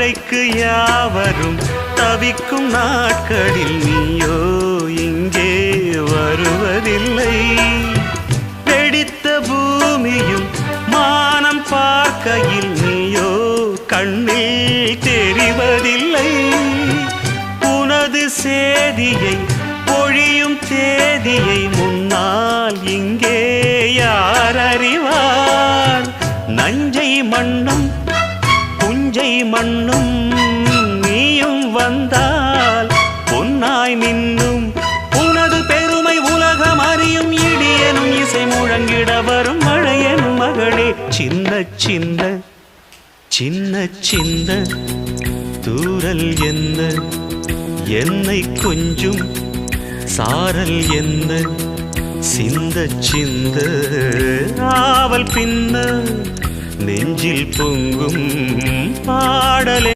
மழைக்கு யாவரும் தவிக்கும் நாட்களில் நீயோ இங்கே வருவதில்லை. வெடித்த பூமியும் மானம் பார்க்கையில் நீயோ கண்ணில் தெரிவதில்லை. உனது சேதியை பொழியும் தேதியை முன்னால் இங்கே யார் அறிவார்? நஞ்சை மண்ணும் புஞ்சை மண்ணும் நீயும் வந்தால் பொன்னாய் மின்னும். உனது பெருமை உலகம் அறியும். இடியனும் இசை முழங்கிட வரும் மழையனும் மகளே. சின்ன சின்ன சின்ன சின்ன தூரல் என்ன, என்னை கொஞ்சும் சாரல் என்ன, சிந்த சிந்த ஆவல் பின்ன நெஞ்சில் பொங்கும் பாடலே.